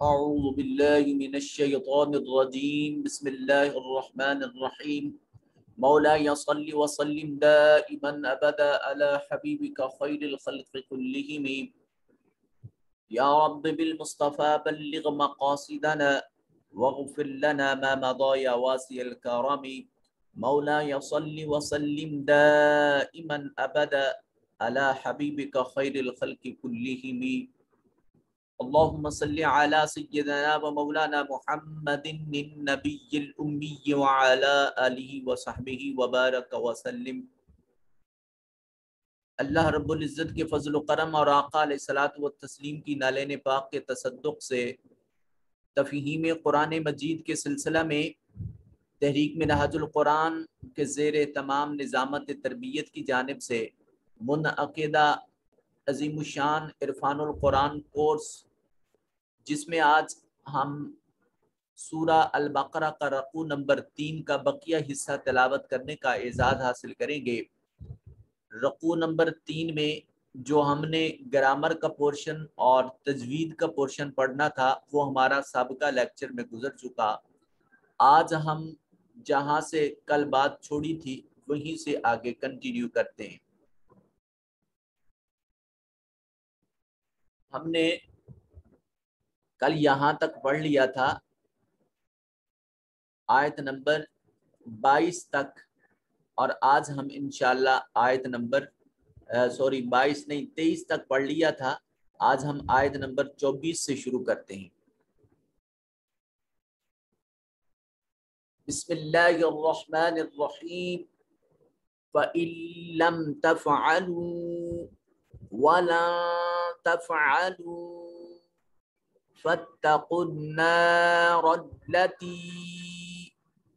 أعوذ بالله من الشيطان الرجيم بسم الله الرحمن الرحيم مولاي صل وسلم دائما أبدا على حبيبك خير الخلق كلهم يا رب بالمصطفى بلغ مقاصدنا واغفر لنا ما مضى يا واسع الكرم مولاي صل وسلم دائما أبدا على حبيبك خير الخلق كلهم اللهم صل على سيدنا ومولانا محمد النبي الأمي وعلى آله وصحبه وبارك وسلم۔ اللہ رب العزت کے فضل و کرم اور آقا علیہ الصلوۃ والتسلیم کی نالین پاک کے تصدق سے تفہیم قرآن مجید کے سلسلہ میں تحریک منہاج القرآن کے زیر تمام نظامت تربیت کی جانب سے منعقدہ عظیم الشان عرفان القرآن کورس، جس میں آج ہم سورہ البقرہ کا رقوع نمبر 3 کا بقیہ حصہ تلاوت کرنے کا اعزاز حاصل کریں گے۔ رقوع نمبر 3 میں جو ہم نے گرامر کا پورشن اور تجوید کا پورشن پڑھنا تھا وہ ہمارا سابقہ لیکچر میں گزر چکا۔ آج ہم جہاں سے کل بات چھوڑی تھی وہیں سے آگے کنٹینیو کرتے ہیں۔ ہم نے کل یہاں تک پڑھ لیا تھا آیت نمبر 22 تک، اور آج ہم انشاءاللہ آیت نمبر 23 تک پڑھ لیا تھا۔ آج ہم آیت نمبر 24 سے شروع کرتے ہیں۔ بسم اللہ الرحمن الرحیم فَإِن لَّمْ تَفْعَلُوا وَلَن تَفْعَلُوا فَاتَّقُوا النَّارَ الَّتِي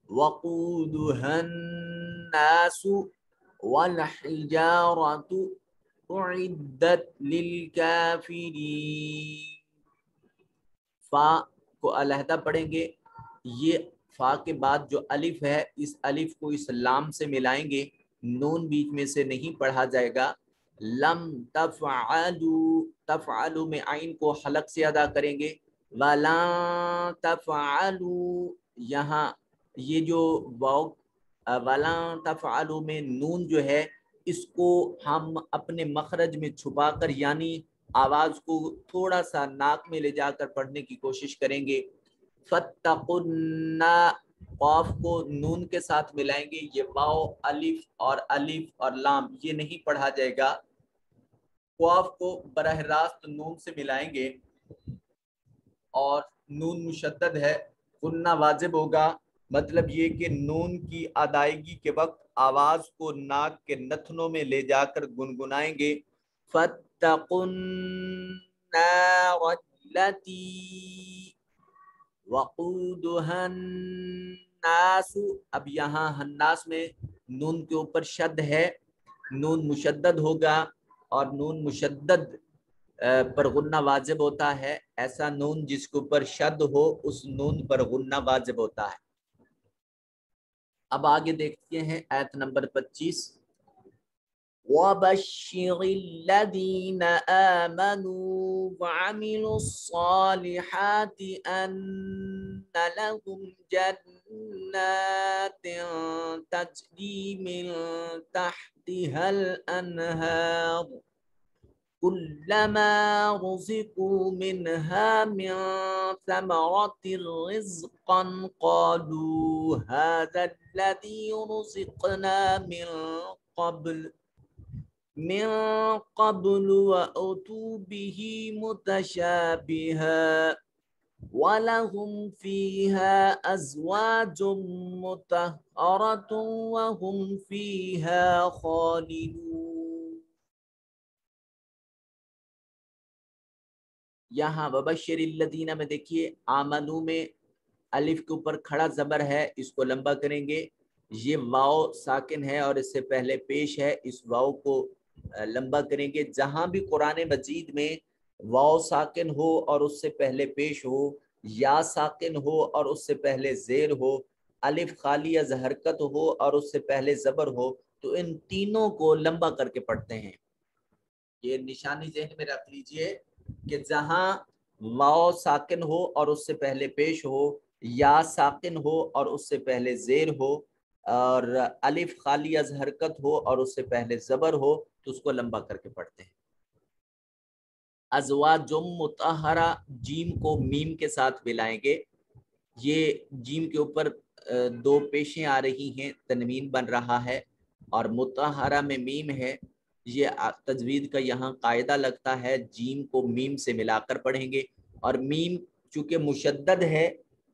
وَقُودُهَا النَّاسُ وَالْحِجَارَةُ أُعِدَّتْ لِلْكَافِرِينَ۔ فا کو علیحدہ پڑھیں گے۔ یہ فا کے بعد جو الف ہے اس الف کو اس لام سے ملائیں گے، نون بیچ میں سے نہیں پڑھا جائے گا۔ لم تفعلوا، تفعلوا میں عین کو حلق سے ادا کریں گے۔ وَلَن تفعلوا، یہاں یہ جو واو وَلَن تفعلوا میں نون جو ہے اس کو ہم اپنے مخرج میں چھپا کر، یعنی آواز کو تھوڑا سا ناک میں لے جا کر پڑھنے کی کوشش کریں گے۔ فَاتَّقُوا النَّارَ، قاف کو نون کے ساتھ ملائیں گے۔ یہ واو الف اور لام یہ نہیں پڑھا جائے گا۔ قاف کو براہ راست نون سے ملائیں گے اور نون مشدد ہے، غنہ واجب ہوگا۔ مطلب یہ کہ نون کی ادائیگی کے وقت آواز کو ناک کے نتنوں میں لے جا کر گنگنائیں گے۔ فَاتَّقُوا النَّارَ الَّتِي وَقُودُهَا النَّاسُ، اب یہاں ہناس میں نون کے اوپر شد ہے، نون مشدد ہوگا، اور نون مشدد پر غنہ واجب ہوتا ہے۔ ایسا نون جس کے اوپر شد ہو اس نون پر غنہ واجب ہوتا ہے۔ اب آگے دیکھتے ہیں آیت نمبر 25۔ وَبَشِّرِ الَّذِينَ آمَنُوا وَعَمِلُوا الصَّالِحَاتِ أَنَّ لَهُمْ جَنَّاتٍ تَجْرِي مِن تَحْتِهَا الْأَنْهَارُ كُلَّمَا رُزِقُوا مِنْهَا مِن ثَمَرَةٍ رِزْقًا قَالُوا هَذَا الَّذِي رُزِقْنَا من قبل وَأُتُوا بِهِ مُتَشَابِهًا وَلَهُمْ فِيهَا أَزْوَاجٌ مُطَهَّرَةٌ وَهُمْ فِيهَا خَالِدُونَ۔ یہاں وَبَشِّرِ الَّذِينَ میں دیکھیے آمنو میں الف کے اوپر کھڑا زبر ہے، اس کو لمبا کریں گے۔ یہ واو ساکن ہے اور اس سے پہلے پیش ہے، اس واو کو لمبا کریں گے۔ جہاں بھی قرآن مجید میں واو ساکن ہو اور اس سے پہلے پیش ہو، یا ساکن ہو اور اس سے پہلے زیر ہو، الف خالی از حرکت ہو اور اس سے پہلے زبر ہو، تو ان تینوں کو لمبا کر کے پڑھتے ہیں۔ یہ نشانی ذہن میں رکھ لیجئے کہ جہاں واو ساکن ہو اور اس سے پہلے پیش ہو، یا ساکن ہو اور اس سے پہلے زیر ہو، اور الف خالی از حرکت ہو اور اس سے پہلے زبر ہو تو اس کو لمبا کر کے پڑھتے ہیں۔ ازواجم مطہرہ، جیم کو میم کے ساتھ ملائیں گے، یہ جیم کے اوپر دو پیشیں آ رہی ہیں، تنوین بن رہا ہے، اور مطہرہ میں میم ہے۔ یہ تجوید کا یہاں قاعدہ لگتا ہے، جیم کو میم سے ملا کر پڑھیں گے، اور میم چونکہ مشدد ہے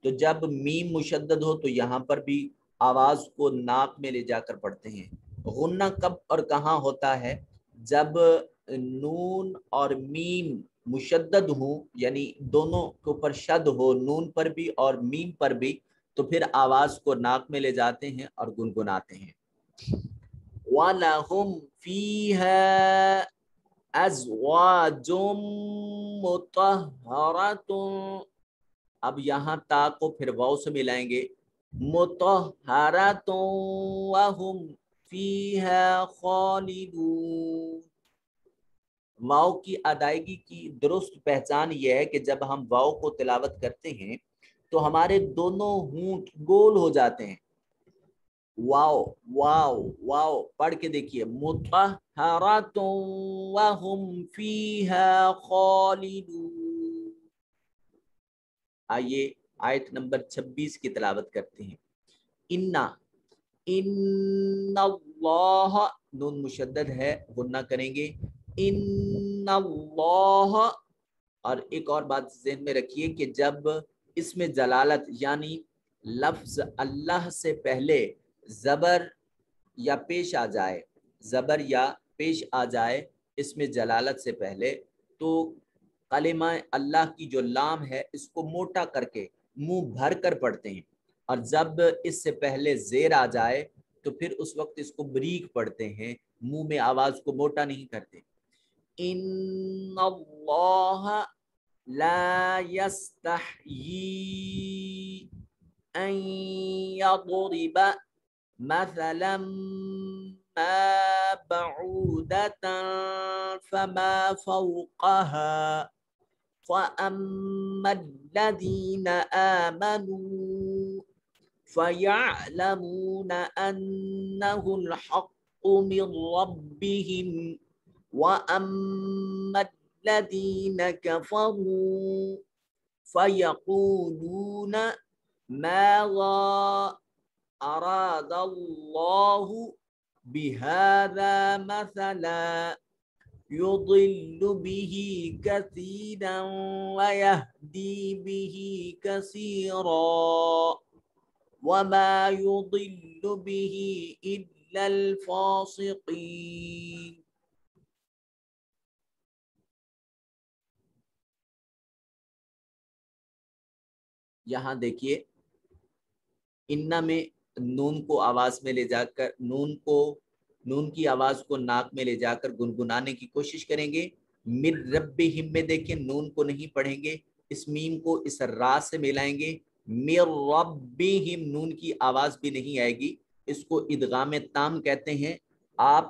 تو جب میم مشدد ہو تو یہاں پر بھی آواز کو ناک میں لے جا کر پڑھتے ہیں۔ غنہ کب اور کہاں ہوتا ہے؟ جب نون اور میم مشدد ہوں، یعنی دونوں کے اوپر شد ہو، نون پر بھی اور میم پر بھی، تو پھر آواز کو ناک میں لے جاتے ہیں اور گنگناتے ہیں۔ وَلَهُمْ فِيهَا أَزْوَاجٌ مُطَهَّرَةٌ، اب یہاں تا کو پھر واو سے ملائیں گے، مُطَهَّرَةٌ وَهُمْ فِيهَا خَالِدُونَ۔ واو کی ادائیگی کی درست پہچان یہ ہے کہ جب ہم واو کو تلاوت کرتے ہیں تو ہمارے دونوں ہونٹ گول ہو جاتے ہیں۔ واو واو واو پڑھ کے دیکھیے، مطہرۃ وہم فیہا خالدون۔ آئیے آیت نمبر 26 کی تلاوت کرتے ہیں۔ ان اللہ، نون مشدد ہے، غنہ کریں گے، ان اللہ، اور ایک اور بات ذہن میں رکھیے کہ جب اس میں جلالت یعنی لفظ اللہ سے پہلے زبر یا پیش آ جائے، زبر یا پیش آ جائے اس میں جلالت سے پہلے، تو کلمہ اللہ کی جو لام ہے اس کو موٹا کر کے منہ بھر کر پڑھتے ہیں، اور جب اس سے پہلے زیر آ جائے تو پھر اس وقت اس کو بریک پڑھتے ہیں، منہ میں آواز کو موٹا نہیں کرتے۔ ان اللہ لا یستحیی ان یضرب مثلا ما بعودة فما فوقها فأما الذين آمنوا فيعلمون أنه الحق من ربهم وأما الذين كفروا فيقولون ماذا أراد الله بهذا مثلا يضل به كثيرا ويهدي به كثيرا وما يضل به إلا الفاسقين۔ یہاں دیکھیے، انہ میں نون کو آواز میں لے جا کر نون کی آواز کو ناک میں لے جا کر گنگنانے کی کوشش کریں گے۔ من ربہم میں دیکھیں نون کو نہیں پڑھیں گے، اس میم کو اس را سے ملائیں گے۔ من ربہم نون کی آواز بھی نہیں آئے گی، اس کو ادغام تام کہتے ہیں۔ آپ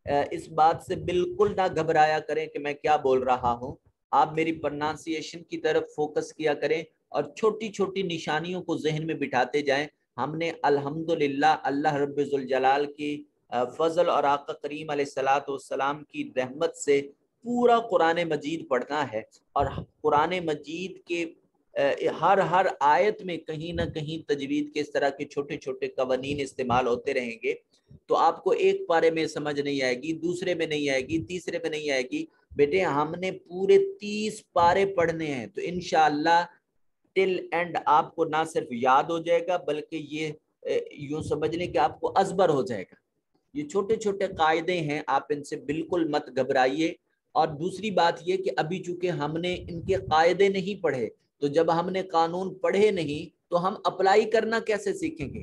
اس بات سے بالکل نہ گھبرایا کریں کہ میں کیا بول رہا ہوں، آپ میری پرنانسیشن کی طرف فوکس کیا کریں اور چھوٹی چھوٹی نشانیوں کو ذہن میں بٹھاتے جائیں۔ ہم نے الحمدللہ اللہ رب ذوالجلال کی فضل اور آقا کریم علیہ السلام کی رحمت سے پورا قرآن مجید پڑھنا ہے، اور قرآن مجید کے ہر آیت میں کہیں نہ کہیں تجوید کے اس طرح کے چھوٹے چھوٹے قوانین استعمال ہوتے رہیں گے، تو آپ کو ایک پارے میں سمجھ نہیں آئے گی، دوسرے میں نہیں آئے گی، تیسرے میں نہیں آئے گی۔ بیٹے ہم نے پورے 30 پارے پڑھنے ہیں، تو انشاءاللہ ٹل اینڈ آپ کو نہ صرف یاد ہو جائے گا بلکہ یہ یوں سمجھ لیں کہ آپ کو ازبر ہو جائے گا۔ یہ چھوٹے چھوٹے قاعدے ہیں، آپ ان سے بالکل مت گھبرائیے۔ اور دوسری بات یہ کہ ابھی چونکہ ہم نے ان کے قاعدے نہیں پڑھے، تو جب ہم نے قانون پڑھے نہیں تو ہم اپلائی کرنا کیسے سیکھیں گے؟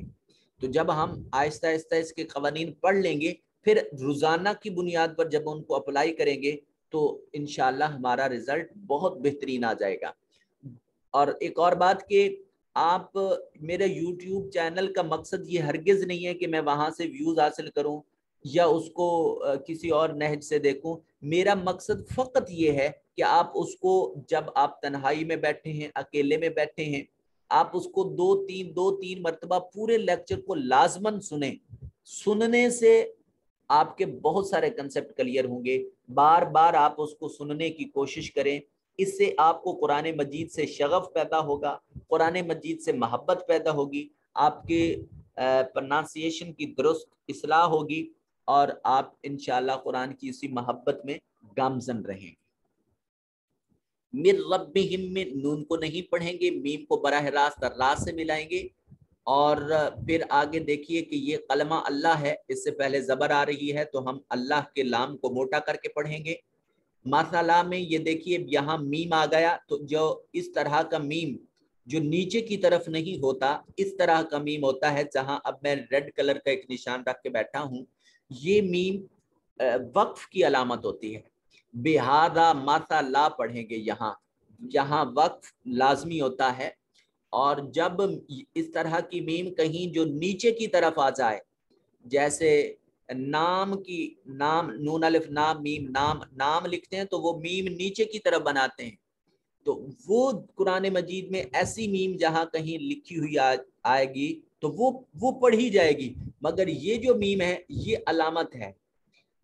تو جب ہم آہستہ آہستہ اس کے قوانین پڑھ لیں گے، پھر روزانہ کی بنیاد پر جب ان کو اپلائی کریں گے تو انشاءاللہ ہمارا رزلٹ بہت بہترین آ جائے گا۔ اور ایک اور بات کہ آپ میرے یوٹیوب چینل کا مقصد یہ ہرگز نہیں ہے کہ میں وہاں سے ویوز حاصل کروں یا اس کو کسی اور نہج سے دیکھوں، میرا مقصد فقط یہ ہے کہ آپ اس کو جب آپ تنہائی میں بیٹھے ہیں، اکیلے میں بیٹھے ہیں، آپ اس کو دو تین مرتبہ پورے لیکچر کو لازماً سنیں۔ سننے سے آپ کے بہت سارے کنسپٹ کلیئر ہوں گے۔ بار بار آپ اس کو سننے کی کوشش کریں، اس سے آپ کو قرآن مجید سے شغف پیدا ہوگا، قرآن مجید سے محبت پیدا ہوگی، آپ کے پرنانسیشن کی درست اصلاح ہوگی، اور آپ انشاءاللہ قرآن کی اسی محبت میں گامزن رہیں گے۔ من ربہم، میں نون کو نہیں پڑھیں گے، میم کو براہ راست را سے ملائیں گے، اور پھر آگے دیکھیے کہ یہ کلمہ اللہ ہے، اس سے پہلے زبر آ رہی ہے تو ہم اللہ کے لام کو موٹا کر کے پڑھیں گے۔ مثلا میں یہ دیکھیے یہاں میم آ گیا، تو جو اس طرح کا میم جو نیچے کی طرف نہیں ہوتا، اس طرح کا میم ہوتا ہے، جہاں اب میں ریڈ کلر کا ایک نشان رکھ کے بیٹھا ہوں، یہ میم وقف کی علامت ہوتی ہے۔ بہذا مثلا پڑھیں گے، یہاں وقف لازمی ہوتا ہے، اور جب اس طرح کی میم کہیں جو نیچے کی طرف آ جائے، جیسے نام نون الف نام میم، نام لکھتے ہیں تو وہ میم نیچے کی طرف بناتے ہیں، تو وہ قرآن مجید میں ایسی میم جہاں کہیں لکھی ہوئی آئے گی تو وہ پڑھی جائے گی، مگر یہ جو میم ہے یہ علامت ہے۔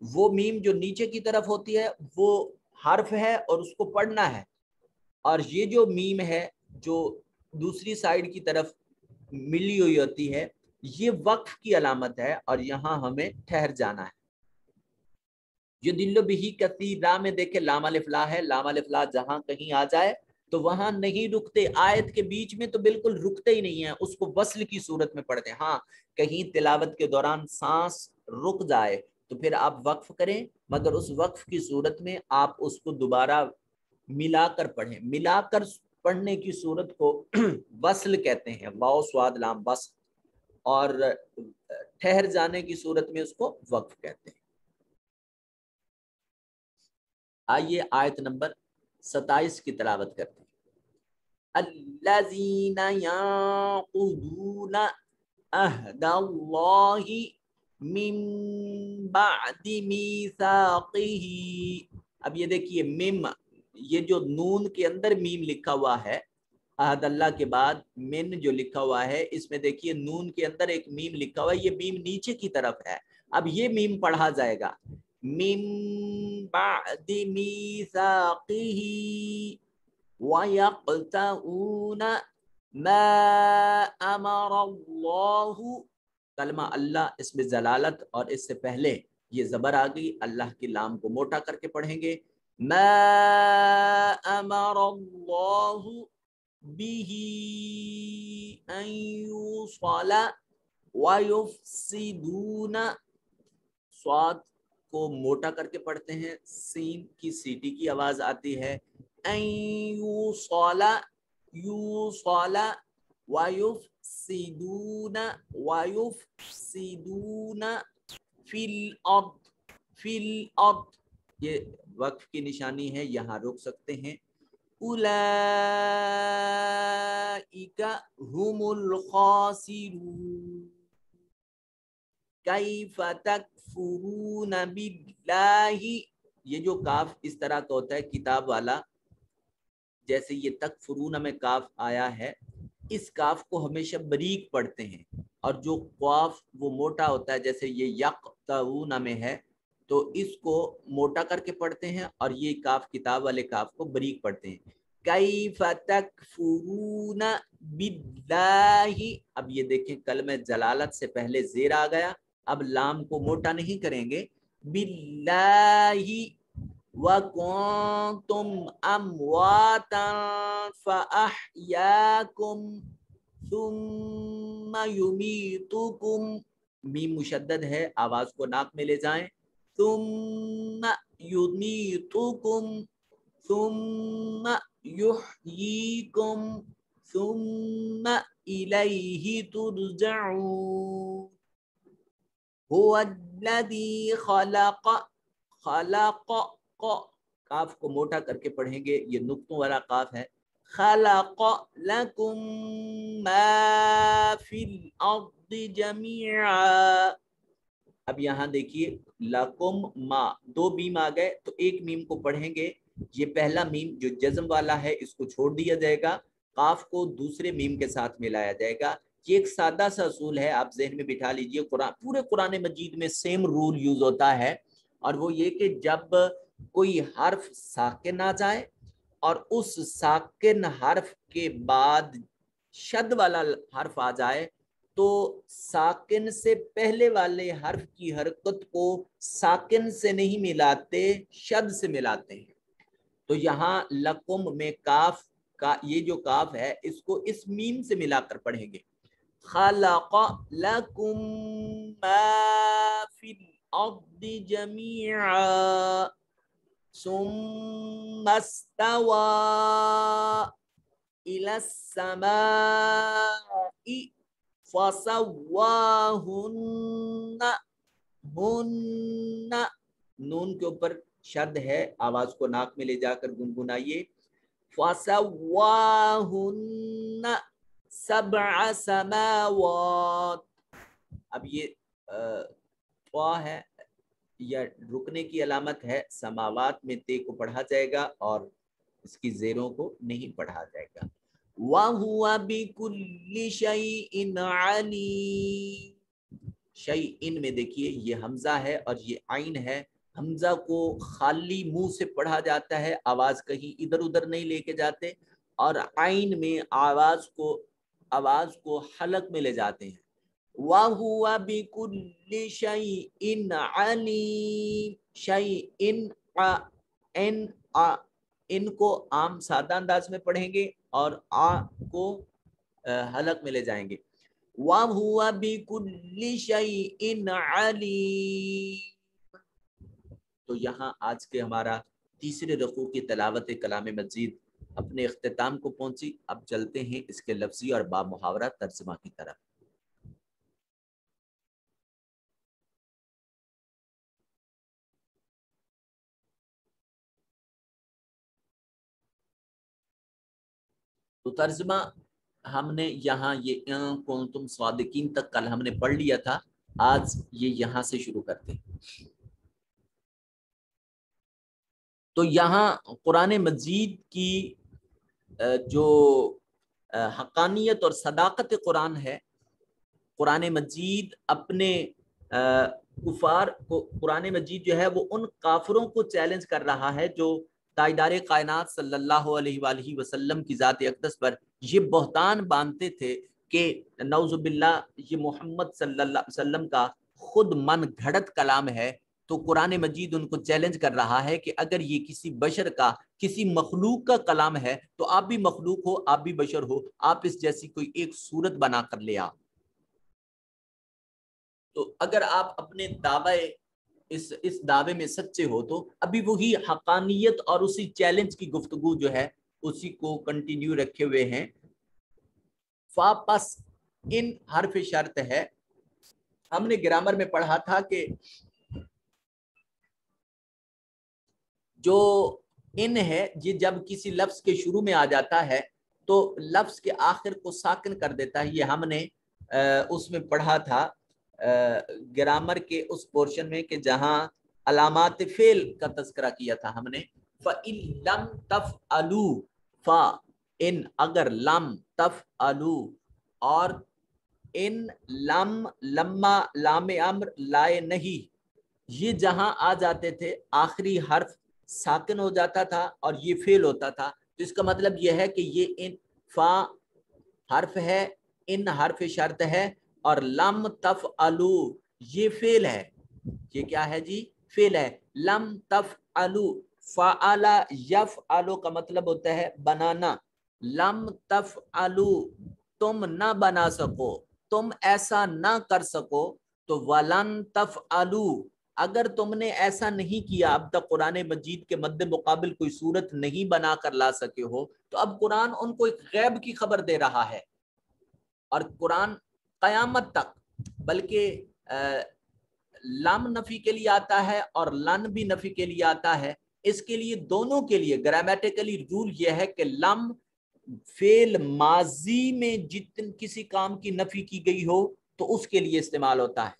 وہ میم جو نیچے کی طرف ہوتی ہے وہ حرف ہے اور اس کو پڑھنا ہے، اور یہ جو میم ہے جو دوسری سائیڈ کی طرف ملی ہوئی ہوتی ہے، یہ وقف کی علامت ہے، اور یہاں ہمیں ٹھہر جانا ہے۔ یہ دل بہی کثیرا میں دیکھیں لام الف لا ہے، لام الف لا جہاں کہیں آ جائے تو وہاں نہیں رکتے، آیت کے بیچ میں تو بالکل رکتے ہی نہیں ہیں، اس کو وصل کی صورت میں پڑھتے ہیں۔ ہاں کہیں تلاوت کے دوران سانس رک جائے تو پھر آپ وقف کریں، مگر اس وقف کی صورت میں آپ اس کو دوبارہ ملا کر پڑھیں۔ ملا کر پڑھنے کی صورت کو وصل کہتے ہیں، واو سواد لام وصل، اور ٹھہر جانے کی صورت میں اس کو وقف کہتے ہیں۔ آئیے آیت نمبر 27 کی تلاوت کرتے ہیں۔ الذین ینقضون عہد اللہ من بعد میثاقہ۔ اب یہ دیکھیے میم، یہ جو نون کے اندر میم لکھا ہوا ہے، عہد اللہ کے بعد من جو لکھا ہوا ہے، اس میں دیکھیے نون کے اندر ایک میم لکھا ہوا ہے، یہ میم نیچے کی طرف ہے۔ اب یہ میم پڑھا جائے گا، من بعد میثاقہ وَيَقْطَعُونَ مَا أَمَرَ اللَّهُ۔ کلمہ اللہ اس میں جلالت اور اس سے پہلے یہ زبر آ گئی، اللہ کی لام کو موٹا کر کے پڑھیں گے، مَا أَمَرَ اللَّهُ بِهِ أَن يُوصَلَ وَيُفْسِدُونَ۔ صاد کو موٹا کر کے پڑھتے ہیں، سین کی سیٹی کی آواز آتی ہے، یوصل ویفسدون فی الارض، یہ وقف کی نشانی ہے، یہاں روک سکتے ہیں۔ اولئک هم الخاسرون کیف تکفرون باللہ۔ یہ جو کاف اس طرح کا ہوتا ہے کتاب والا، جیسے یہ تکفرون میں کاف آیا ہے، اس کاف کو ہمیشہ بریک پڑھتے ہیں، اور جو قاف وہ موٹا ہوتا ہے، جیسے یہ یقطعون میں ہے تو اس کو موٹا کر کے پڑھتے ہیں، اور یہ کاف کتاب والے کاف کو بریک پڑھتے ہیں۔ کیف تکفرون باللہ، اب یہ دیکھیں کلمہ جلالت سے پہلے زیر آ گیا، اب لام کو موٹا نہیں کریں گے، باللہ وَكُنْتُمْ أَمْوَاتًا فَأَحْيَاكُمْ ثُمَّ يُمِيتُكُمْ، میم مشدد ہے، آواز کو ناک میں لے جائیں، ثُمَّ يُمِيتُكُمْ ثُمَّ يُحْيِيكُمْ ثُمَّ إِلَيْهِ تُرْجَعُونَ۔ هُوَ الَّذِي خَلَقَ کاف کو موٹا کر کے پڑھیں گے، یہ نقطوں والا کاف ہے، خَلَقَ لَكُم مَا فِي الْأَرْضِ جَمِيعًا۔ اب یہاں دیکھیے لکم ما، دو میم آ گئے تو ایک میم کو پڑھیں گے، یہ پہلا میم جو جزم والا ہے اس کو چھوڑ دیا جائے گا، قاف کو دوسرے میم کے ساتھ ملایا جائے گا۔ یہ ایک سادہ سا اصول ہے، آپ ذہن میں بٹھا لیجئے، پورے قرآن مجید میں سیم رول یوز ہوتا ہے، اور وہ یہ کہ جب کوئی حرف ساکن آ جائے اور اس ساکن حرف کے بعد شد والا حرف آ جائے تو ساکن سے پہلے والے حرف کی حرکت کو ساکن سے نہیں ملاتے، شد سے ملاتے ہیں۔ تو یہاں لکم میں کاف کا یہ جو کاف ہے اس کو اس میم سے ملا کر پڑھیں گے، خلق لکم ما فی الارض جمیعا ثم استوى إلى السماء فسواهن نون کے اوپر شد ہے، آواز کو ناک میں لے جا کر گنگنائیے، فسواهن سبع سماوات۔ اب یہ طوا ہے یا رکنے کی علامت ہے، سماوات میں تے کو پڑھا جائے گا اور اس کی زیروں کو نہیں پڑھا جائے گا۔ وَهُوَ بِكُلِّ شَيْءٍ عَلِيمٌ، شیء میں دیکھیے یہ حمزہ ہے اور یہ عین ہے، حمزہ کو خالی منہ سے پڑھا جاتا ہے، آواز کہیں ادھر ادھر نہیں لے کے جاتے، اور عین میں آواز کو حلق میں لے جاتے ہیں۔ وَهُوَ بِكُلِّ شَيْءٍ عَلِيمٌ، شَيْءٍ ان کو عام سادہ انداز میں پڑھیں گے اور کو حلق میں لے جائیں گے۔ وَهُوَ بِكُلِّ شَيْءٍ عَلِيمٌ۔ تو یہاں آج کے ہمارا تیسرے رکوع کی تلاوت کلام مجید اپنے اختتام کو پہنچی۔ اب چلتے ہیں اس کے لفظی اور با محاورہ ترجمہ کی طرف۔ تو ترجمہ ہم نے یہاں یہ کنتم صادقین تک کل ہم نے پڑھ لیا تھا، آج یہ یہاں سے شروع کرتے ہیں۔ تو یہاں قرآن مجید کی جو حقانیت اور صداقت قرآن ہے، قرآن مجید اپنے کفار کو، قرآن مجید جو ہے وہ ان کافروں کو چیلنج کر رہا ہے جو تاجدار کائنات صلی اللہ علیہ وآلہ وسلم کی ذات اقدس پر یہ بہتان باندھتے تھے کہ نعوذ باللہ یہ محمد صلی اللہ علیہ وسلم کا خود من گھڑت کلام ہے۔ تو قرآن مجید ان کو چیلنج کر رہا ہے کہ اگر یہ کسی بشر کا، کسی مخلوق کا کلام ہے تو آپ بھی مخلوق ہو، آپ بھی بشر ہو، آپ اس جیسی کوئی ایک صورت بنا کر لے آ۔ تو اگر آپ اپنے دعوے اس دعوے میں سچے ہو تو ابھی وہی حقانیت اور اسی چیلنج کی گفتگو جو ہے اسی کو کنٹینیو رکھے ہوئے ہیں۔ فا پس ان حرف شرط ہے، ہم نے گرامر میں پڑھا تھا کہ جو ان ہے یہ جب کسی لفظ کے شروع میں آ جاتا ہے تو لفظ کے آخر کو ساکن کر دیتا ہے، یہ ہم نے اس میں پڑھا تھا گرامر کے اس پورشن میں کہ جہاں علامات فعل کا تذکرہ کیا تھا ہم نے۔ فَإِن لَمْ تَفْعَلُوا، فا ان اگر، لم تفعلوا اور ان لم لما لام امر لائے نہیں، یہ جہاں آ جاتے تھے آخری حرف ساکن ہو جاتا تھا اور یہ فعل ہوتا تھا، تو اس کا مطلب یہ ہے کہ یہ ان فا حرف ہے، ان حرف شرط ہے، اور لم تفعلوا یہ فعل ہے۔ یہ کیا ہے جی؟ فعل ہے۔ لم تفعلوا، فعل یفعل کا مطلب ہوتا ہے بنانا، لم تفعلوا تم نہ بنا سکو، تم ایسا نہ کر سکو، تو ولن تفعلوا اگر تم نے ایسا نہیں کیا، اب تک قرآن مجید کے مد مقابل کوئی صورت نہیں بنا کر لا سکے ہو، تو اب قرآن ان کو ایک غیب کی خبر دے رہا ہے۔ اور قرآن قیامت تک بلکہ لم نفی کے لیے آتا ہے اور لن بھی نفی کے لیے آتا ہے، اس کے لیے دونوں کے لیے گرامیٹیکلی رول یہ ہے کہ لم فعل ماضی میں جتن کسی کام کی نفی کی گئی ہو تو اس کے لیے استعمال ہوتا ہے،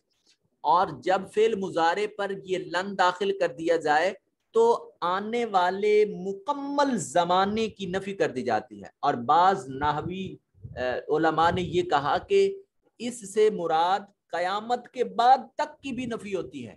اور جب فعل مضارع پر یہ لن داخل کر دیا جائے تو آنے والے مکمل زمانے کی نفی کر دی جاتی ہے. اور بعض نحوی علماء نے یہ کہا کہ اس سے مراد قیامت کے بعد تک کی بھی نفی ہوتی ہے،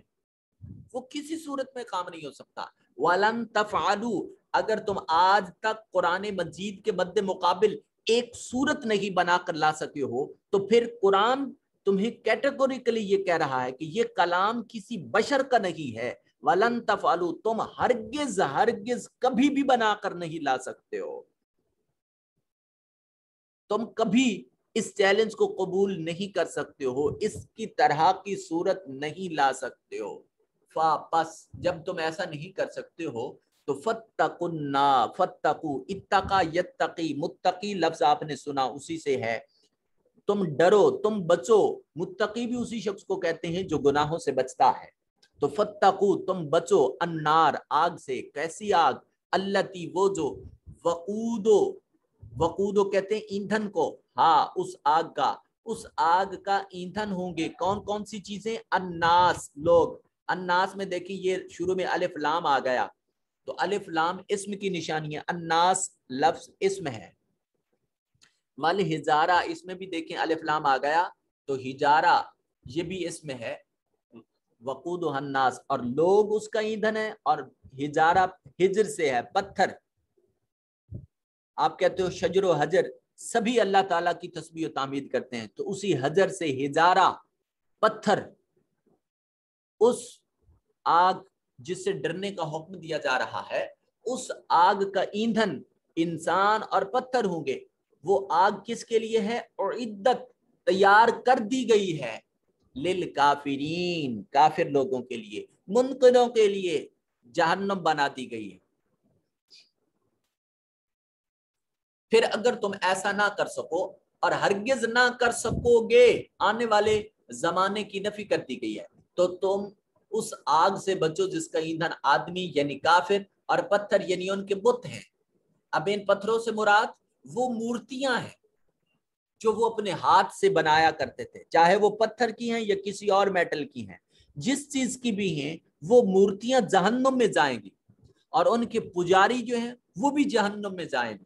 وہ کسی صورت میں کام نہیں ہو سکتا. وَلَن تَفْعَلُوا، اگر تم آج تک قرآن مجید کے مد مقابل ایک صورت نہیں بنا کر لا سکے ہو تو پھر قرآن تمہیں کیٹیگوریکلی یہ کہہ رہا ہے کہ یہ کلام کسی بشر کا نہیں ہے. وَلَن تَفْعَلُوا، تم ہرگز کبھی بھی بنا کر نہیں لا سکتے ہو، تم کبھی اس چیلنج کو قبول نہیں کر سکتے ہو، اس کی طرح کی صورت نہیں لا سکتے ہو. پس جب تم ایسا نہیں کر سکتے ہو تو فَاتَّقُوا النَّارَ، فَاتَّقُوا، اتقا یتقی، متقی لفظ آپ نے سنا اسی سے ہے، تم ڈرو، تم بچو. متقی بھی اسی شخص کو کہتے ہیں جو گناہوں سے بچتا ہے. تو فَاتَّقُوا، تم بچو، النار، آگ سے. کیسی آگ؟ التی، وہ جو، وقودو کہتے ہیں ایندھن کو، ہاں اس آگ کا، اس آگ کا ایندھن ہوں گے کون کون سی چیزیں؟ الناس، لوگ. الناس میں دیکھیں یہ شروع میں الف لام آ گیا تو الف لام اسم کی نشانی ہے، الناس لفظ اسم ہے. والحجارہ، اس میں بھی دیکھیں الف لام آ گیا تو ہجارہ یہ بھی اسم ہے، وقودہ الناس، اور لوگ اس کا ایندھن ہے. اور ہجارہ ہجر سے ہے، پتھر. آپ کہتے ہو شجر و حجر، سبھی اللہ تعالیٰ کی تسبیح و تعمید کرتے ہیں، تو اسی حجر سے ہجارہ، پتھر. اس آگ جس سے ڈرنے کا حکم دیا جا رہا ہے، اس آگ کا ایندھن انسان اور پتھر ہوں گے. وہ آگ کس کے لیے ہے؟ اعدت، تیار کر دی گئی ہے، للکافرین، کافر لوگوں کے لیے، منکروں کے لیے جہنم بنا دی گئی ہے. پھر اگر تم ایسا نہ کر سکو اور ہرگز نہ کر سکو گے، آنے والے زمانے کی نفی کر دی گئی ہے، تو تم اس آگ سے بچو جس کا ایندھن آدمی یعنی کافر اور پتھر یعنی ان کے بت ہیں. اب ان پتھروں سے مراد وہ مورتیاں ہیں جو وہ اپنے ہاتھ سے بنایا کرتے تھے، چاہے وہ پتھر کی ہیں یا کسی اور میٹل کی ہیں، جس چیز کی بھی ہیں وہ مورتیاں جہنم میں جائیں گی، اور ان کے پجاری جو ہیں وہ بھی جہنم میں جائیں گے.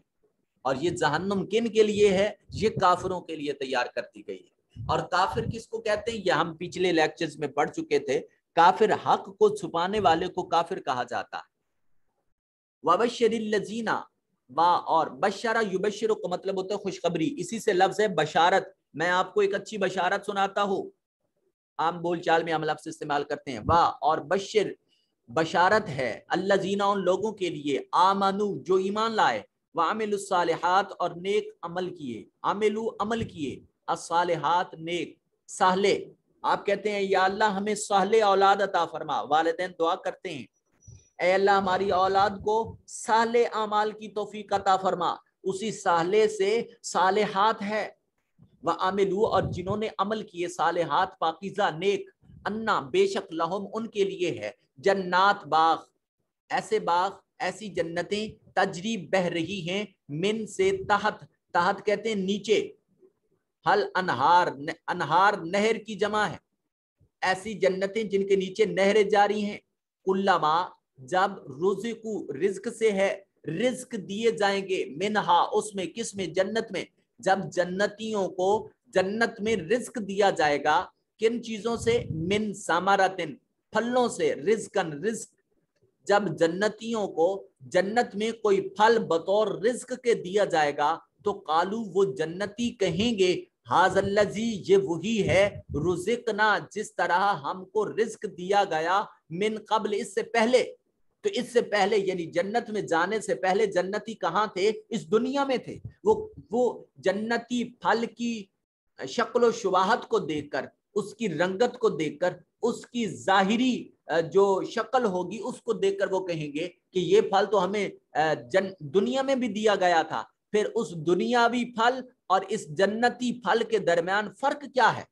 اور یہ جہنم کن کے لیے ہے؟ یہ کافروں کے لیے تیار کر دی گئی ہے. اور کافر کس کو کہتے ہیں؟ یہ ہم پچھلے لیکچرز میں پڑھ چکے تھے. کافر، حق کو چھپانے والے کو کافر کہا جاتا ہے. وَبَشِّرِ الَّذِينَ، با اور بشرہ یبشر کا مطلب ہوتا ہے خوشخبری، اسی سے لفظ ہے بشارت. میں آپ کو ایک اچھی بشارت سناتا ہوں، عام بول چال میں ہم لفظ استعمال کرتے ہیں. وا اور بشر، بشارت ہے، الذین، ان لوگوں کے لیے، آمنو جو ایمان لائے، وعملوا الصالحات اور نیک عمل کیے، عملو عمل کیے، الصالحات نیک، صالح. آپ کہتے ہیں یا اللہ ہمیں صالح اولاد عطا فرما، والدین دعا کرتے ہیں اے اللہ ہماری اولاد کو صالح اعمال کی توفیق عطا فرما. اسی صالح سے صالحات ہے، وعملوا اور جنہوں نے عمل کیے، صالحات پاکیزہ نیک، انا بے شک لہم ان کے لیے ہے، جنات باغ، ایسے باغ، ایسی جنتیں، تجری بہ رہی ہیں، من سے تحت، تحت کہتے ہیں نیچے، حل انہار، انہار نہر کی جمع ہے، ایسی جنتیں جن کے نیچے نہریں جاری ہیں. کلما، جب رزقو، رزق سے ہے، رزق دیے جائیں گے، منہا اس میں، کس میں؟ جنت میں. جب جنتیوں کو جنت میں رزق دیا جائے گا، کن چیزوں سے؟ من ثمرۃ، پھلوں سے، رزقن رزق. جب جنتیوں کو جنت میں کوئی پھل بطور رزق کے دیا جائے گا تو قالو، وہ جنتی کہیں گے، ھذا الذی، یہ وہی ہے، رزقنا، جس طرح ہم کو رزق دیا گیا، من قبل، اس سے پہلے. تو اس سے پہلے یعنی جنت میں جانے سے پہلے جنتی کہاں تھے؟ اس دنیا میں تھے. وہ جنتی پھل کی شکل و شباہت کو دیکھ کر، اس کی رنگت کو دیکھ کر، اس کی ظاہری جو شکل ہوگی اس کو دیکھ کر وہ کہیں گے کہ یہ پھل تو ہمیں دنیا میں بھی دیا گیا تھا. پھر اس دنیاوی پھل اور اس جنتی پھل کے درمیان فرق کیا ہے؟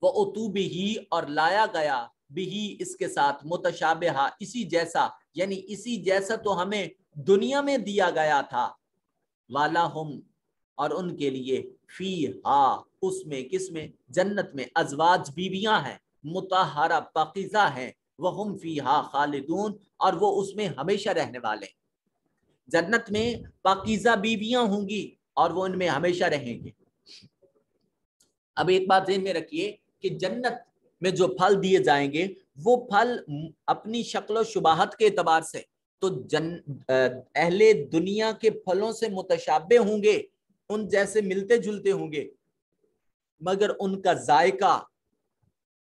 وَأُتُوا بِهِ، اور لایا گیا، بِهِ اس کے ساتھ، متشابہہ اسی جیسا، یعنی اسی جیسا تو ہمیں دنیا میں دیا گیا تھا. وَلَهُمْ اور ان کے لیے فی ہا اس میں کس میں جنت میں ازواج بیویاں ہیں مطہرہ پاکیزہ ہیں وہم فیہا خالدون اور وہ اس میں ہمیشہ رہنے والے ہیں۔ جنت میں پاکیزہ بیویاں ہوں گی اور وہ ان میں ہمیشہ رہیں گے۔ اب ایک بات ذہن میں رکھیے کہ جنت میں جو پھل دیے جائیں گے وہ پھل اپنی شکل و شباہت کے اعتبار سے تو اہل دنیا کے پھلوں سے متشابہ ہوں گے، ان جیسے ملتے جلتے ہوں گے، مگر ان کا ذائقہ،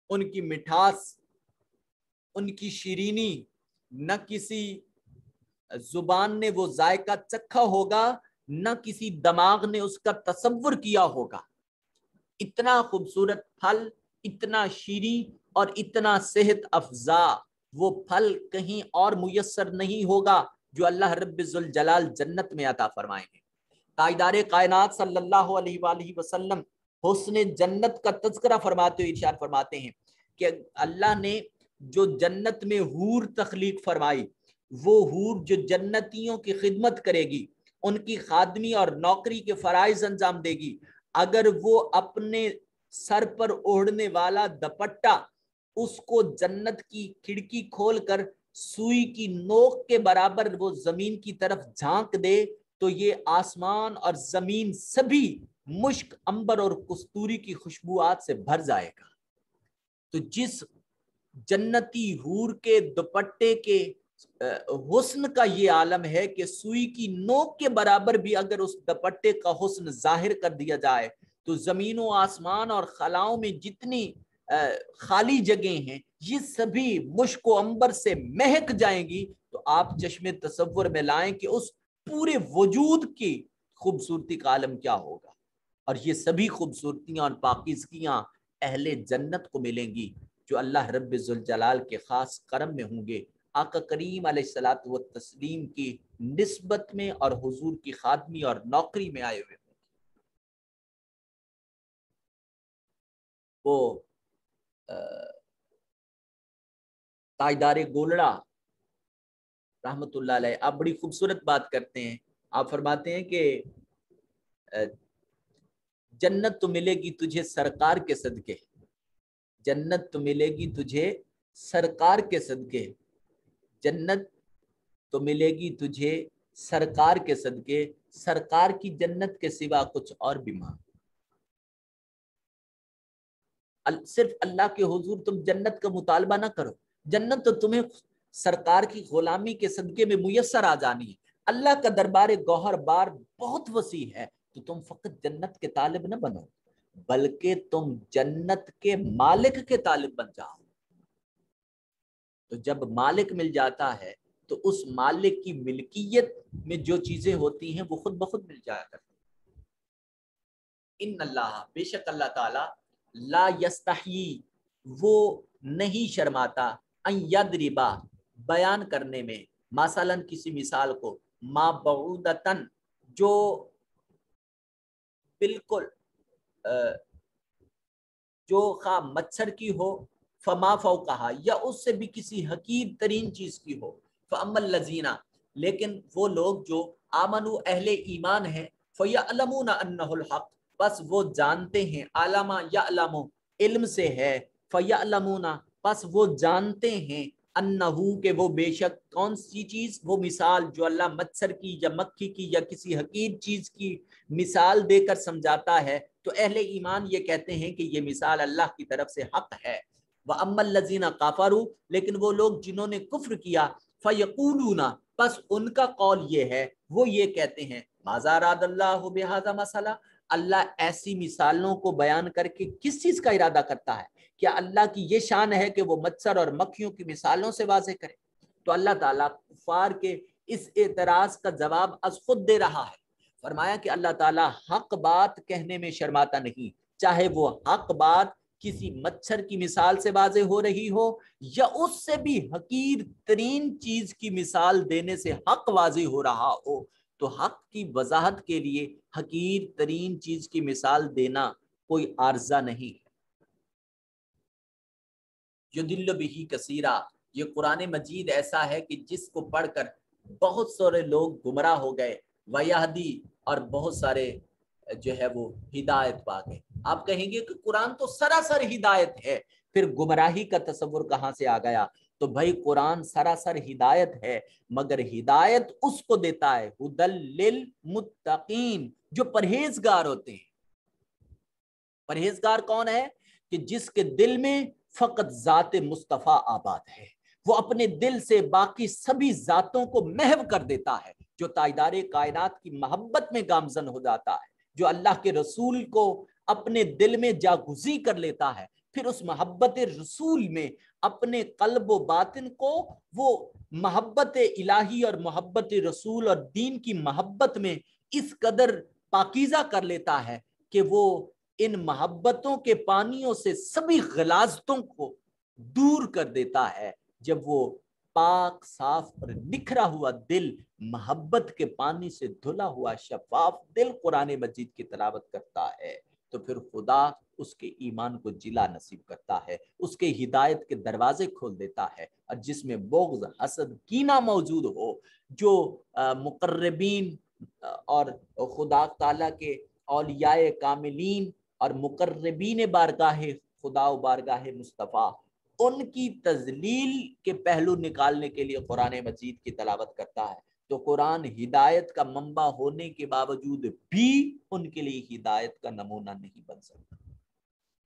ان کی مٹھاس، ان کی شیرینی، نہ کسی زبان نے وہ ذائقہ چکھا ہوگا نہ کسی دماغ نے اس کا تصور کیا ہوگا۔ اتنا خوبصورت پھل، اتنا شیریں اور اتنا صحت افزا وہ پھل کہیں اور میسر نہیں ہوگا جو اللہ رب ذوالجلال جنت میں عطا فرمائیں گے۔ تاجدار کائنات صلی اللہ علیہ وآلہ وسلم حسن جنت کا تذکرہ فرماتے ہوئے ارشاد فرماتے ہیں کہ اللہ نے جو جنت میں حور تخلیق فرمائی، وہ حور جو جنتیوں کی خدمت کرے گی، ان کی خادمی اور نوکری کے فرائض انجام دے گی، اگر وہ اپنے سر پر اوڑھنے والا دوپٹہ اس کو جنت کی کھڑکی کھول کر سوئی کی نوک کے برابر وہ زمین کی طرف جھانک دے تو یہ آسمان اور زمین سبھی مشک، عنبر اور کستوری کی خوشبوات سے بھر جائے گا۔ تو جس جنتی حور کے دوپٹے کے حسن کا یہ عالم ہے کہ سوئی کی نوک کے برابر بھی اگر اس دوپٹے کا حسن ظاہر کر دیا جائے تو زمین و آسمان اور خلاؤں میں جتنی خالی جگہیں ہیں یہ سبھی مشک و عنبر سے مہک جائیں گی۔ تو آپ چشم تصور میں لائیں کہ اس پورے وجود کی خوبصورتی کا عالم کیا ہوگا، اور یہ سبھی خوبصورتیاں اور پاکیزگیاں اہل جنت کو ملیں گی جو اللہ رب ذوالجلال کے خاص کرم میں ہوں گے، آقا کریم علیہ الصلوۃ والتسلیم کی نسبت میں اور حضور کی خادمی اور نوکری میں آئے ہوئے ہوں گے۔ وہ تاجدار گولڑا رحمت اللہ علیہ آپ بڑی خوبصورت بات کرتے ہیں، آپ فرماتے ہیں کہ جنت تو ملے گی تجھے سرکار کے صدقے، جنت تو ملے گی تجھے سرکار کے صدقے، جنت تو ملے گی تجھے سرکار کے صدقے، سرکار کی جنت کے سوا کچھ اور بھی مانگ، صرف اللہ کے حضور تم جنت کا مطالبہ نہ کرو، جنت تو تمہیں سرکار کی غلامی کے صدقے میں میسر آ جانی ہے۔ اللہ کا دربار گوہر بار بہت وسیع ہے، تو تم فقط جنت کے طالب نہ بنو بلکہ تم جنت کے مالک کے طالب بن جاؤ۔ تو جب مالک مل جاتا ہے تو اس مالک کی ملکیت میں جو چیزیں ہوتی ہیں وہ خود بخود مل جایا کرتی ہیں۔ ان اللہ بے شک اللہ تعالی لا یستحیی وہ نہیں شرماتا ان یضربا بیان کرنے میں، مثلا کسی مثال کو، ما بعودتن جو بالکل جو خواہ مچھر کی ہو، فما فوقہا یا اس سے بھی کسی حقیر ترین چیز کی ہو، فاما الذین لیکن وہ لوگ جو آمنو اہل ایمان ہیں، فیعلمون انہ الحق بس وہ جانتے ہیں، علم یعلم علم سے ہے، فیعلمون بس وہ جانتے ہیں، انہو کہ وہ بے شک کون سی چیز، وہ مثال جو اللہ مچھر کی یا مکھی کی یا کسی حقیر چیز کی مثال دے کر سمجھاتا ہے تو اہل ایمان یہ کہتے ہیں کہ یہ مثال اللہ کی طرف سے حق ہے۔ وَأَمَّا الَّذِينَ كَفَرُوا لیکن وہ لوگ جنہوں نے کفر کیا، فَيَقُولُونَ بس ان کا قول یہ ہے، وہ یہ کہتے ہیں، مَاذَا أَرَادَ اللَّهُ بِهَذَا مَثَلًا اللہ ایسی مثالوں کو بیان کر کے کس چیز کا ارادہ کرتا ہے؟ کیا اللہ کی یہ شان ہے کہ وہ مچھر اور مکھیوں کی مثالوں سے واضح کرے؟ تو اللہ تعالیٰ کفار کے اس اعتراض کا جواب از خود دے رہا ہے، فرمایا کہ اللہ تعالیٰ حق بات کہنے میں شرماتا نہیں، چاہے وہ حق بات کسی مچھر کی مثال سے واضح ہو رہی ہو یا اس سے بھی حقیر ترین چیز کی مثال دینے سے حق واضح ہو رہا ہو، تو حق کی وضاحت کے لیے حقیر ترین چیز کی مثال دینا کوئی عارضہ نہیں ہے۔ یضل بہ کثیرا یہ قرآن مجید ایسا ہے کہ جس کو پڑھ کر بہت سارے لوگ گمراہ ہو گئے، ویہدی اور بہت سارے جو ہے وہ ہدایت پا گئے۔ آپ کہیں گے کہ قرآن تو سراسر ہدایت ہے، پھر گمراہی کا تصور کہاں سے آ گیا؟ تو بھائی قرآن سراسر ہدایت ہے، مگر ہدایت اس کو دیتا ہے ہدی للمتقین، جو پرہیزگار ہوتے ہیں۔ پرہیزگار کون ہے؟ کہ جس کے دل میں فقط ذات مصطفیٰ آباد ہے، وہ اپنے دل سے باقی سبھی ذاتوں کو محو کر دیتا ہے، جو تاجدار کائنات کی محبت میں گامزن ہو جاتا ہے، جو اللہ کے رسول کو اپنے دل میں جاگزی کر لیتا ہے، پھر اس محبت رسول میں اپنے قلب و باطن کو وہ محبت الہی اور محبت رسول اور دین کی محبت میں اس قدر پاکیزہ کر لیتا ہے کہ وہ ان محبتوں کے پانیوں سے سبھی غلاظتوں کو دور کر دیتا ہے۔ جب وہ پاک صاف اور نکھرا ہوا دل محبت کے پانی سے دھلا ہوا شفاف دل قرآن مجید کی تلاوت کرتا ہے، تو پھر خدا اس کے ایمان کو جلا نصیب کرتا ہے، اس کے ہدایت کے دروازے کھول دیتا ہے۔ اور جس میں بغض، حسد، کینہ موجود ہو، جو مقربین اور خدا تعالیٰ کے اولیاء کاملین اور مقربین بارگاہ خدا و بارگاہ مصطفیٰ، ان کی تذلیل کے پہلو نکالنے کے لیے قرآن مجید کی تلاوت کرتا ہے، تو قرآن ہدایت کا منبع ہونے کے باوجود بھی ان کے لیے ہدایت کا نمونہ نہیں بن سکتا۔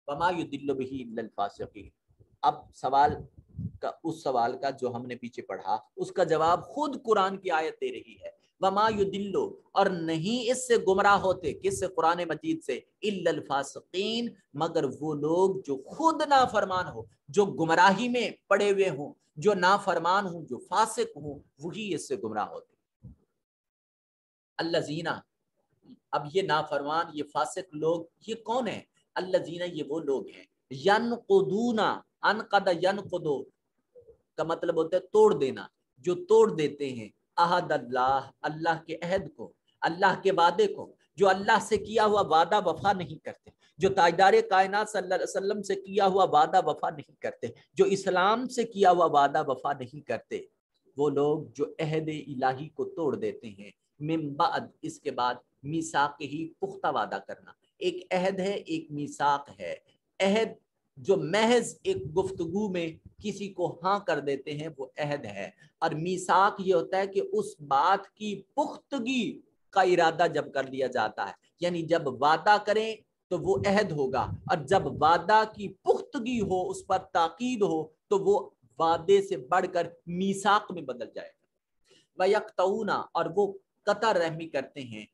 وما یضل بہ الا الفاسقین۔ اب اس سوال کا جو ہم نے پیچھے پڑھا، اس کا جواب خود قرآن کی آیت دے رہی ہے۔ وما یضل، اور نہیں اس سے گمراہ ہوتے، کس سے؟ قرآن مجید سے، الا الفاسقین، مگر وہ لوگ جو خود نافرمان ہو، جو گمراہی میں پڑے ہوئے ہوں، جو نافرمان ہوں، جو فاسق ہوں، وہی اس سے گمراہ ہوتے۔ الذین، اب یہ نافرمان، یہ فاسق لوگ، یہ کون ہیں؟ الذین، یہ وہ لوگ ہیں، ینقضون، انقض ینقض کا مطلب ہوتا ہے توڑ دینا، جو توڑ دیتے ہیں عہد اللہ، اللہ کے عہد کو، اللہ کے وعدے کو، جو اللہ سے کیا ہوا وعدہ وفا نہیں کرتے، جو تاجدار کائنات صلی اللہ علیہ وسلم سے کیا ہوا وعدہ وفا نہیں کرتے، جو اسلام سے کیا ہوا وعدہ وفا نہیں کرتے، وہ لوگ جو عہد الہی کو توڑ دیتے ہیں، من بعد، اس کے بعد، میثاق ہی، پختہ وعدہ کرنا۔ ایک عہد ہے، ایک میثاق ہے۔ عہد جو محض ایک گفتگو میں کسی کو ہاں کر دیتے ہیں وہ عہد ہے، اور میثاق یہ ہوتا ہے کہ اس بات کی پختگی کا ارادہ جب کر لیا جاتا ہے، یعنی جب وعدہ کریں تو وہ عہد ہوگا، اور جب وعدہ کی پختگی ہو، اس پر تاکید ہو، تو وہ وعدے سے بڑھ کر میثاق میں بدل جائے گا۔ وَيَقْطَعُونَ، اور وہ قطع رحمی کرتے ہیں،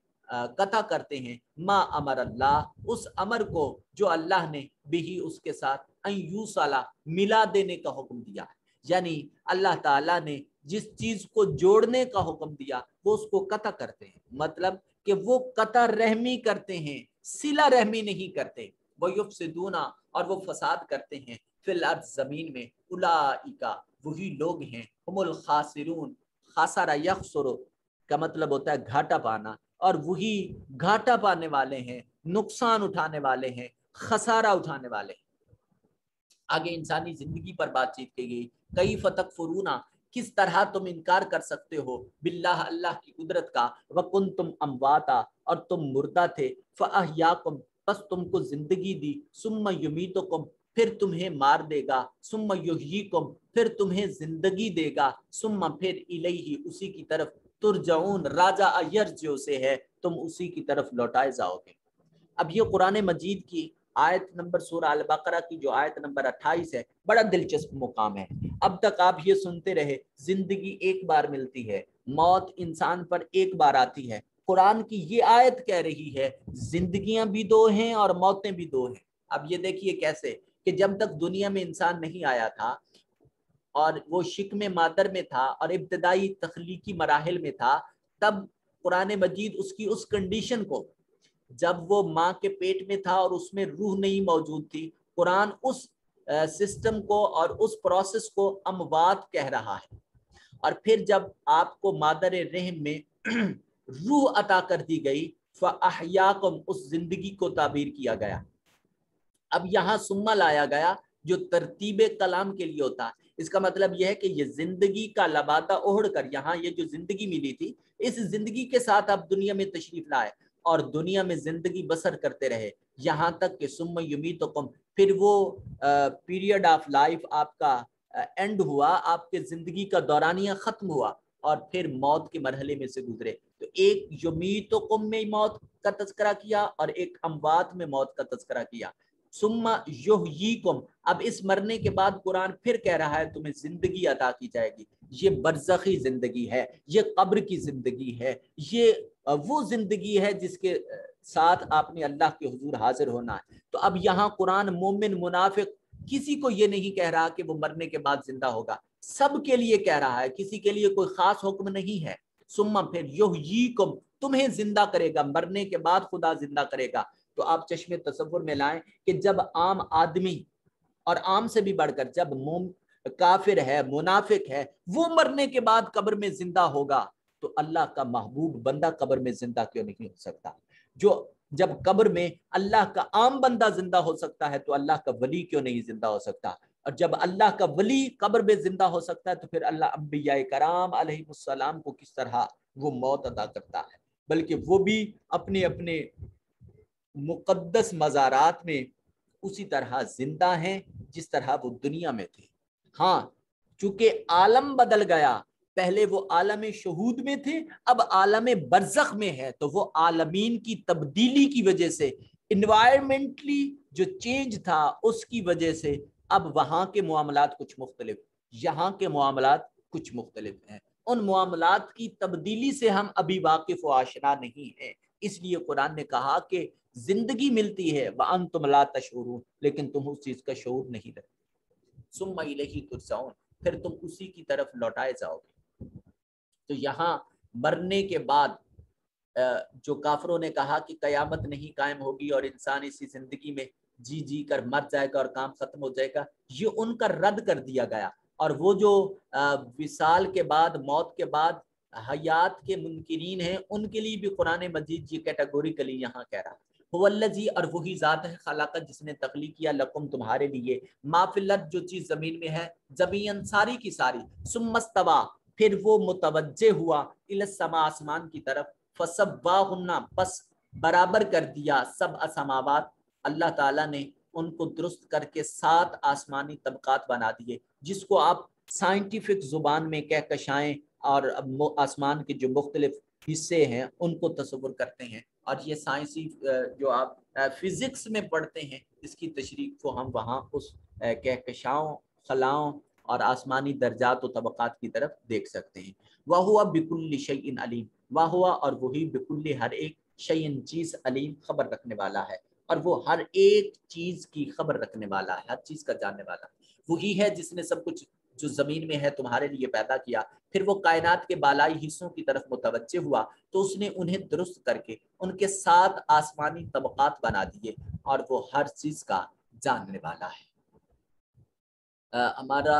قطع کرتے ہیں، ما امر اللہ، اس امر کو جو اللہ نے بھی اس کے ساتھ ان یوصلا، ملا دینے کا حکم دیا ہے، یعنی اللہ تعالیٰ نے جس چیز کو جوڑنے کا حکم دیا وہ اس کو قطع کرتے ہیں، مطلب کہ وہ قطع رحمی کرتے ہیں، صلہ رحمی نہیں کرتے۔ وَيُفْسِدُونَ، اور وہ فساد کرتے ہیں، فی الارض، زمین میں، اولئک، وہی لوگ ہیں، ہم الخاسرون، خسر یخسر کا مطلب ہوتا ہے گھاٹا پانا، اور وہی گھاٹا پانے والے ہیں، نقصان اٹھانے والے ہیں، خسارہ اٹھانے والے ہیں۔ آگے انسانی زندگی پر بات چیت کی گئی، کیف تکفرون، کس طرح تم انکار کر سکتے ہو، باللہ، اللہ کی قدرت کا، وکنتم امواتا، اور تم مردہ تھے، فاحیاکم، پس تم کو زندگی دی، ثم یمیتکم، پھر تمہیں مار دے گا، ثم یحییکم، پھر تمہیں زندگی دے گا، ثم، پھر الیہ، اسی کی طرف، ترجعون، راجع یرجع سے ہے، تم اسی کی طرف لوٹائے جاؤ گے۔ اب یہ قرآن مجید کی آیت نمبر سورہ البقرہ کی جو آیت نمبر 28 ہے، بڑا دلچسپ مقام ہے۔ اب تک آپ یہ سنتے رہے زندگی ایک بار ملتی ہے، موت انسان پر ایک بار آتی ہے۔ قرآن کی یہ آیت کہہ رہی ہے زندگیاں بھی دو ہیں اور موتیں بھی دو ہیں۔ اب یہ دیکھیے کیسے کہ جب تک دنیا میں انسان نہیں آیا تھا اور وہ شکم مادر میں تھا اور ابتدائی تخلیقی مراحل میں تھا، تب قرآن مجید اس کی اس کنڈیشن کو، جب وہ ماں کے پیٹ میں تھا اور اس میں روح نہیں موجود تھی، قرآن اس سسٹم کو اور اس پروسیس کو اموات کہہ رہا ہے، اور پھر جب آپ کو مادر رحم میں روح عطا کر دی گئی، فَأَحْيَاكُمْ، اس زندگی کو تعبیر کیا گیا۔ اب یہاں ثم لایا گیا جو ترتیب کلام کے لیے ہوتا ہے، اس کا مطلب یہ ہے کہ یہ زندگی کا لبادہ اوڑھ کر یہاں یہ جو زندگی ملی تھی، اس زندگی کے ساتھ آپ دنیا میں تشریف لائے، اور دنیا میں زندگی بسر کرتے رہے یہاں تک کہ ثم یمیتکم، پھر وہ پیریڈ آف لائف آپ کا اینڈ ہوا، آپ کے زندگی کا دورانیہ ختم ہوا اور پھر موت کے مرحلے میں سے گزرے۔ تو ایک یمیتکم میں موت کا تذکرہ کیا اور ایک اموات میں موت کا تذکرہ کیا۔ ثم یحییکم، اب اس مرنے کے بعد قرآن پھر کہہ رہا ہے تمہیں زندگی عطا کی جائے گی۔ یہ برزخی زندگی ہے، یہ قبر کی زندگی ہے، یہ وہ زندگی ہے جس کے ساتھ آپ نے اللہ کے حضور حاضر ہونا ہے۔ تو اب یہاں قرآن مومن منافق کسی کو یہ نہیں کہہ رہا کہ وہ مرنے کے بعد زندہ ہوگا، سب کے لیے کہہ رہا ہے، کسی کے لیے کوئی خاص حکم نہیں ہے۔ ثم پھر یحییکم، تمہیں زندہ کرے گا، مرنے کے بعد خدا زندہ کرے گا۔ تو آپ چشم تصور میں لائیں کہ جب عام آدمی، اور عام سے بھی بڑھ کر جب کافر ہے، منافق ہے، وہ مرنے کے بعد قبر میں زندہ ہوگا تو اللہ کا محبوب بندہ قبر میں زندہ کیوں نہیں ہو سکتا؟ جب قبر میں اللہ کا عام بندہ زندہ ہو سکتا ہے تو اللہ کا ولی کیوں نہیں زندہ ہو سکتا؟ اور جب اللہ کا ولی قبر میں زندہ ہو سکتا ہے تو پھر اللہ انبیاء کرام علیہ السلام کو کس طرح وہ موت عطا کرتا ہے؟ بلکہ وہ بھی اپنے اپنے مقدس مزارات میں اسی طرح زندہ ہیں جس طرح وہ دنیا میں تھے۔ ہاں، چونکہ عالم بدل گیا، پہلے وہ عالم شہود میں تھے، اب عالم برزخ میں ہے، تو وہ عالمین کی تبدیلی کی وجہ سے، انوائرمنٹلی جو چینج تھا اس کی وجہ سے اب وہاں کے معاملات کچھ مختلف، یہاں کے معاملات کچھ مختلف ہیں۔ ان معاملات کی تبدیلی سے ہم ابھی واقف و آشنا نہیں ہیں، اس لیے قرآن نے کہا کہ زندگی ملتی ہے وَأَنْتُمْ لَا تَشْعُرُونَ، لیکن تم اس چیز کا شعور نہیں رکھتے۔ ثُمَّ إِلَيْهِ تُرْجَعُونَ، پھر تم اسی کی طرف لوٹائے جاؤ گے۔ تو یہاں مرنے کے بعد جو کافروں نے کہا کہ قیامت نہیں قائم ہوگی اور انسان اسی زندگی میں جی جی کر مر جائے گا اور کام ختم ہو جائے گا، یہ ان کا رد کر دیا گیا۔ اور وہ جو وصال کے بعد، موت کے بعد حیات کے منکرین ہیں، ان کے لیے بھی قرآن مجید یہ کیٹیگوریکلی یہاں کہہ رہا ہے هو الذی، اور وہی ذات ہے، خلق، جس نے تخلیق کیا، لکم، تمہارے لیے، ما فی الارض، جو چیز زمین میں ہے، جمیعاً، ساری کی ساری، ثم استوی، پھر وہ متوجہ ہوا، الی السماء، آسمان کی طرف، فسواہن، پس برابر کر دیا، سبع سماوات، اللہ تعالیٰ نے ان کو درست کر کے 7 آسمانی طبقات بنا دیے، جس کو آپ سائنٹیفک زبان میں کہکشائیں اور آسمان کے جو مختلف حصے ہیں ان کو تصور کرتے ہیں، اور یہ سائنسی جو آپ فزکس میں پڑھتے ہیں اس کی تشریح کو ہم وہاں اس کہکشاؤں، خلاؤں اور آسمانی درجات و طبقات کی طرف دیکھ سکتے ہیں۔ وَهُوَ بِكُلِّ شَيْءٍ عَلِيمٌ، وَهُوَ، اور وہی، بِكُلِّ، ہر ایک، شَيْءٍ، چیز، علیم، خبر رکھنے والا ہے، اور وہ ہر ایک چیز کی خبر رکھنے والا ہے، ہر چیز کا جاننے والا ہے۔ وہی ہے جس نے سب کچھ جو زمین میں ہے تمہارے لیے پیدا کیا، پھر وہ کائنات کے بالائی حصوں کی طرف متوجہ ہوا تو اس نے انہیں درست کر کے ان کے 7 آسمانی طبقات بنا دیے، اور وہ ہر چیز کا جاننے والا ہے۔ ہمارا